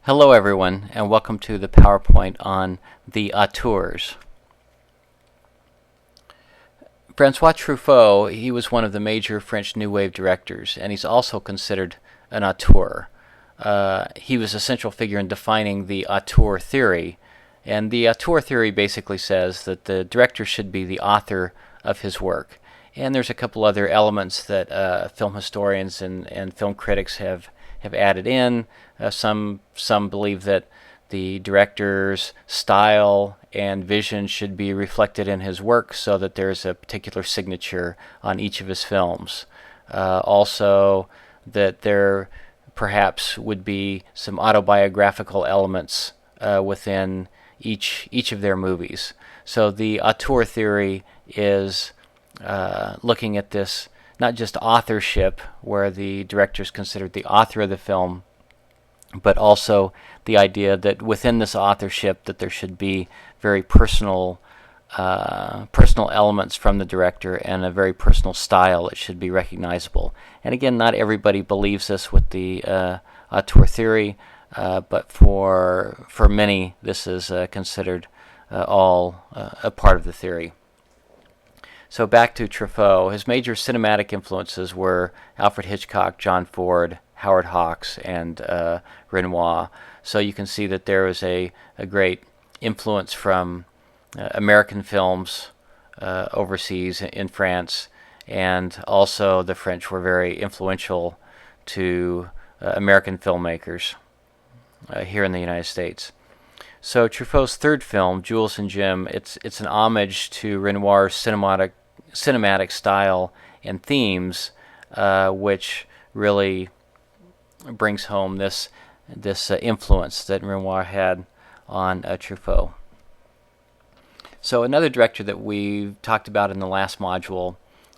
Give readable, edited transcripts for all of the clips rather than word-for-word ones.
Hello everyone, and welcome to the PowerPoint on the Auteurs. François Truffaut, he was one of the major French New Wave directors, and he's also considered an auteur. He was a central figure in defining the auteur theory, and the auteur theory basically says that the director should be the author of his work. And there's a couple other elements that film historians and film critics have added in. Some believe that the director's style and vision should be reflected in his work so that there's a particular signature on each of his films. Also, that there perhaps would be some autobiographical elements within each of their movies. So the auteur theory is looking at this not just authorship, where the director is considered the author of the film, but also the idea that within this authorship that there should be very personal elements from the director and a very personal style that should be recognizable. And again, not everybody believes this with the auteur theory, but for many this is considered all a part of the theory. So back to Truffaut. His major cinematic influences were Alfred Hitchcock, John Ford, Howard Hawks, and Renoir. So you can see that there was a great influence from American films overseas in France, and also the French were very influential to American filmmakers here in the United States. So Truffaut's third film, Jules and Jim, it's an homage to Renoir's cinematic style and themes, which really brings home this influence that Renoir had on Truffaut. So another director that we talked about in the last module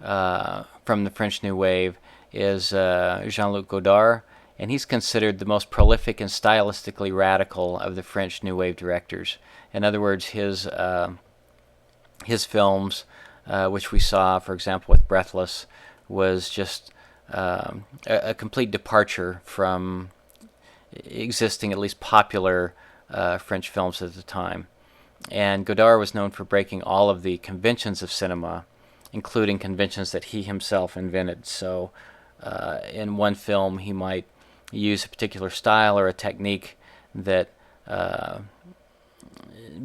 from the French New Wave is Jean-Luc Godard, and he's considered the most prolific and stylistically radical of the French New Wave directors. In other words, his films, which we saw, for example, with Breathless, was just a complete departure from existing, at least popular, French films at the time. And Godard was known for breaking all of the conventions of cinema, including conventions that he himself invented. So in one film he might use a particular style or a technique that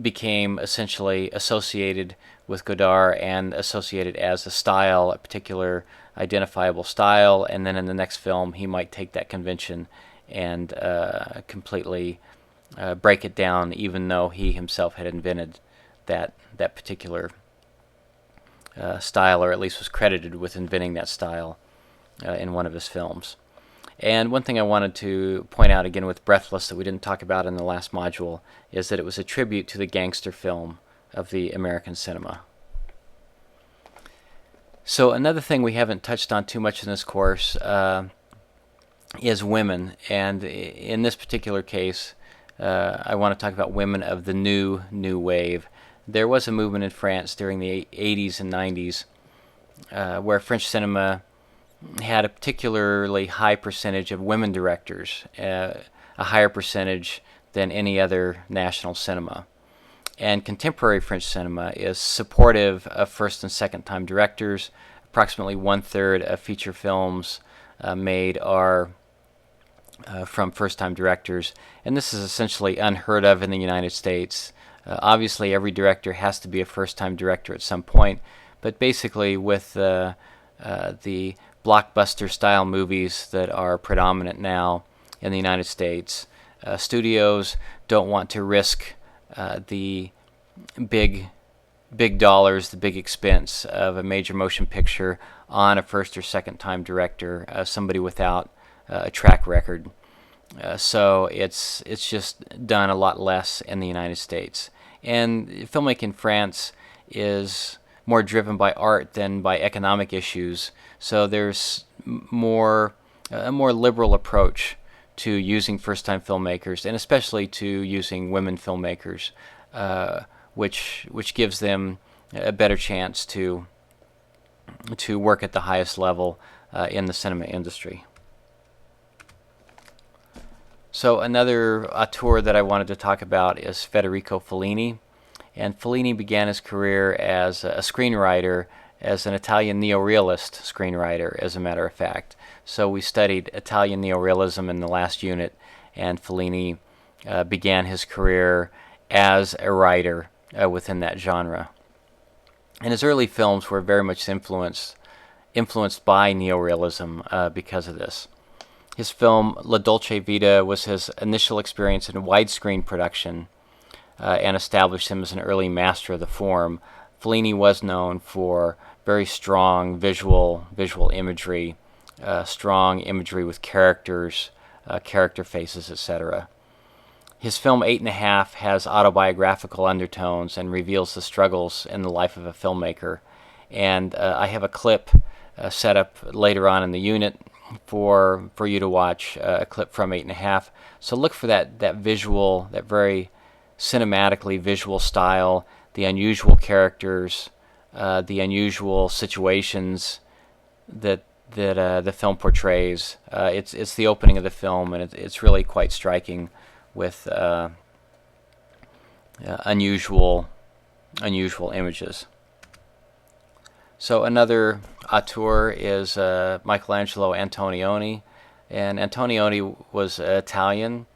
became essentially associated with Godard and associated as a style, a particular identifiable style, and then in the next film he might take that convention and completely break it down, even though he himself had invented that particular style, or at least was credited with inventing that style in one of his films. And one thing I wanted to point out again with Breathless that we didn't talk about in the last module is that it was a tribute to the gangster film of the American cinema. So another thing we haven't touched on too much in this course is women, and in this particular case I want to talk about women of the new wave. There was a movement in France during the 80s and 90s where French cinema had a particularly high percentage of women directors, a higher percentage than any other national cinema. And contemporary French cinema is supportive of first and second time directors. Approximately 1/3 of feature films made are from first time directors, and this is essentially unheard of in the United States. Obviously every director has to be a first time director at some point, but basically with the blockbuster style movies that are predominant now in the United States, studios don't want to risk the big dollars, the big expense of a major motion picture on a first or second time director, somebody without a track record. So it's just done a lot less in the United States. And filmmaking in France is more driven by art than by economic issues. So there's a more liberal approach to using first-time filmmakers, and especially to using women filmmakers, which gives them a better chance to work at the highest level in the cinema industry. So another auteur that I wanted to talk about is Federico Fellini. And Fellini began his career as a screenwriter, as an Italian neorealist screenwriter, as a matter of fact. So we studied Italian neorealism in the last unit, and Fellini began his career as a writer within that genre. And his early films were very much influenced by neorealism because of this. His film La Dolce Vita was his initial experience in widescreen production and established him as an early master of the form. Fellini was known for very strong visual imagery, strong imagery with characters, character faces, etc. His film 8½" has autobiographical undertones and reveals the struggles in the life of a filmmaker. And I have a clip set up later on in the unit for you to watch, a clip from 8½". So look for that visual, that very cinematically visual style, the unusual characters, the unusual situations that the film portrays. It's the opening of the film, and it's really quite striking with unusual images. So another auteur is Michelangelo Antonioni, and Antonioni was Italian,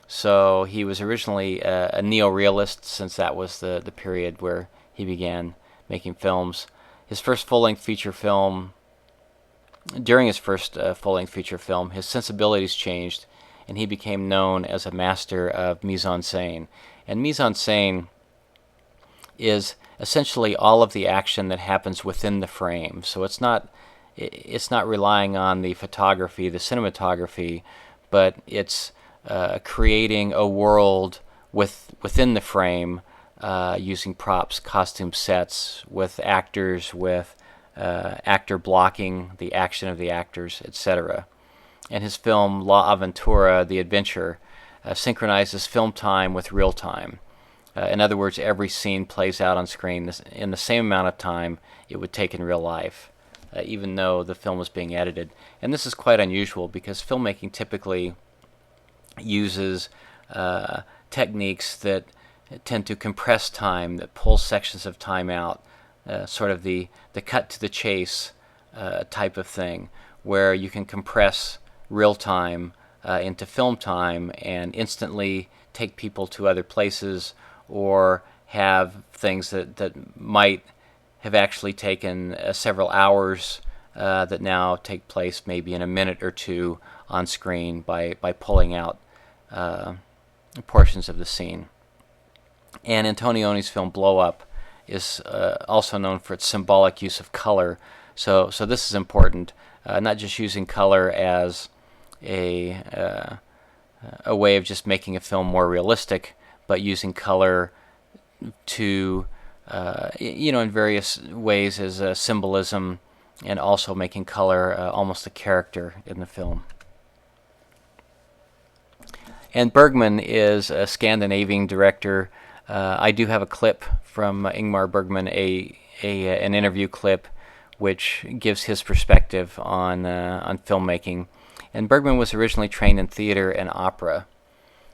so he was originally a neorealist, since that was the period where he began making films. His first full-length feature film, during his first full-length feature film, his sensibilities changed, and he became known as a master of mise-en-scène. And mise-en-scène is essentially all of the action that happens within the frame. So it's not relying on the photography, the cinematography, but it's creating a world within the frame using props, costume sets, with actors, with actor blocking the action of the actors, etc. And his film La Avventura, The Adventure, synchronizes film time with real time. In other words, every scene plays out on screen in the same amount of time it would take in real life, even though the film was being edited. And this is quite unusual because filmmaking typically uses techniques that tend to compress time, that pull sections of time out, sort of the cut to the chase type of thing, where you can compress real time into film time and instantly take people to other places, or have things that might have actually taken several hours that now take place maybe in a minute or two on screen by pulling out portions of the scene. And Antonioni's film Blow Up is also known for its symbolic use of color. So this is important, not just using color as a way of just making a film more realistic, but using color to, in various ways as symbolism, and also making color almost a character in the film. And Bergman is a Scandinavian director. I do have a clip from Ingmar Bergman, an interview clip, which gives his perspective on filmmaking. And Bergman was originally trained in theater and opera,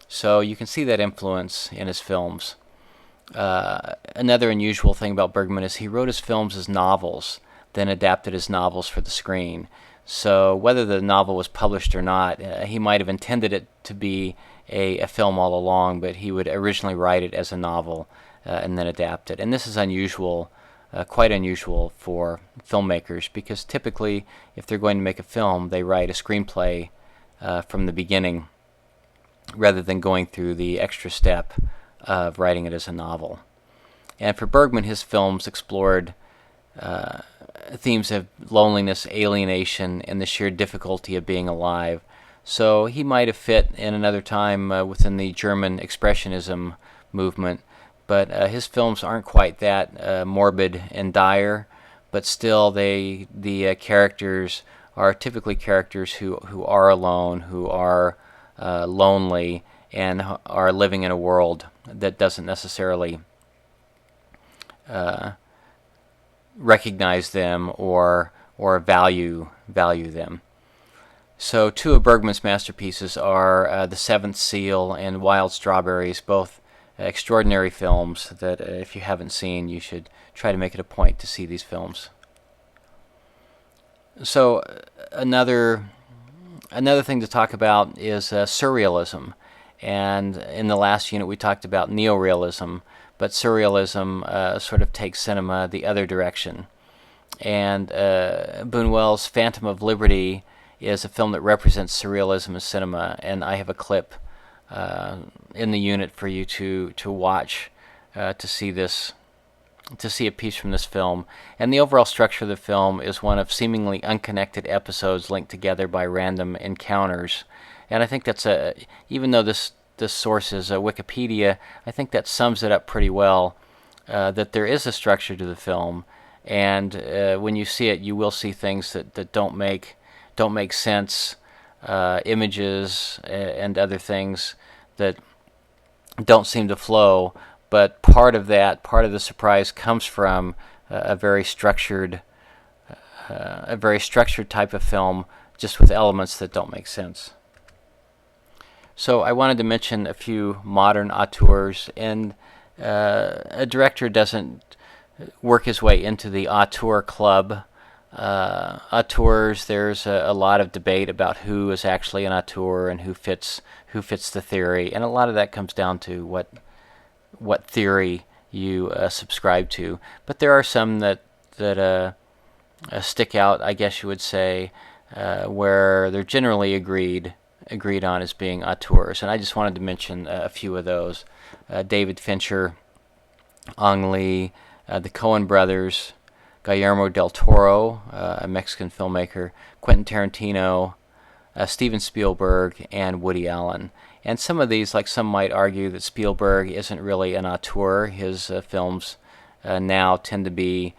so you can see that influence in his films. Another unusual thing about Bergman is he wrote his films as novels, then adapted his novels for the screen. So whether the novel was published or not, he might have intended it to be a film all along, but he would originally write it as a novel and then adapt it. And this is unusual, quite unusual for filmmakers, because typically if they're going to make a film, they write a screenplay from the beginning, rather than going through the extra step of writing it as a novel. And for Bergman, his films explored themes of loneliness, alienation, and the sheer difficulty of being alive. So he might have fit in another time within the German Expressionism movement, but his films aren't quite that morbid and dire, but still the characters are typically characters who are alone, who are lonely, and are living in a world that doesn't necessarily recognize them or value them. So two of Bergman's masterpieces are The Seventh Seal and Wild Strawberries, both extraordinary films that if you haven't seen, you should try to make it a point to see these films. So another thing to talk about is surrealism. And in the last unit we talked about neorealism, but surrealism sort of takes cinema the other direction. And Buñuel's Phantom of Liberty is a film that represents surrealism in cinema, and I have a clip in the unit for you to watch to see a piece from this film. And the overall structure of the film is one of seemingly unconnected episodes linked together by random encounters. And I think that's even though this source is Wikipedia, I think that sums it up pretty well. That there is a structure to the film, and when you see it, you will see things that don't make sense, images and other things that don't seem to flow. But part of the surprise comes from a very structured type of film, just with elements that don't make sense. So I wanted to mention a few modern auteurs, and a director doesn't work his way into the auteur club. Auteurs, there's a lot of debate about who is actually an auteur and who fits the theory, and a lot of that comes down to what theory you subscribe to. But there are some that stick out, I guess you would say, where they're generally agreed on as being auteurs, and I just wanted to mention a few of those. David Fincher, Ang Lee, the Coen brothers, Guillermo del Toro, a Mexican filmmaker, Quentin Tarantino, Steven Spielberg, and Woody Allen. And some of these, like some might argue that Spielberg isn't really an auteur. His films now tend to be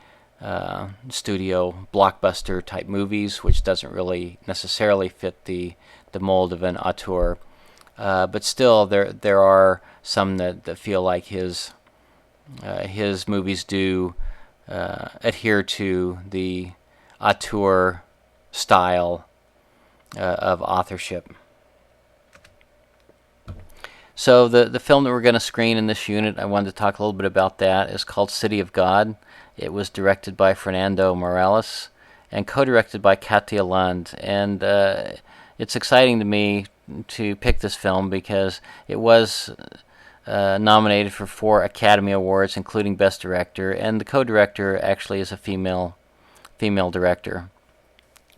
studio blockbuster type movies, which doesn't really necessarily fit the mold of an auteur. But still, there are some that feel like his movies do adhere to the auteur style of authorship. So the film that we're going to screen in this unit, I wanted to talk a little bit about that, is called City of God. It was directed by Fernando Morales and co-directed by Katja Lund. And it's exciting to me to pick this film because it was nominated for 4 Academy Awards, including Best Director, and the co-director actually is a female director.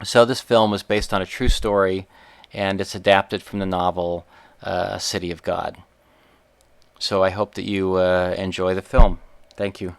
So this film is based on a true story, and it's adapted from the novel City of God. So I hope that you enjoy the film. Thank you.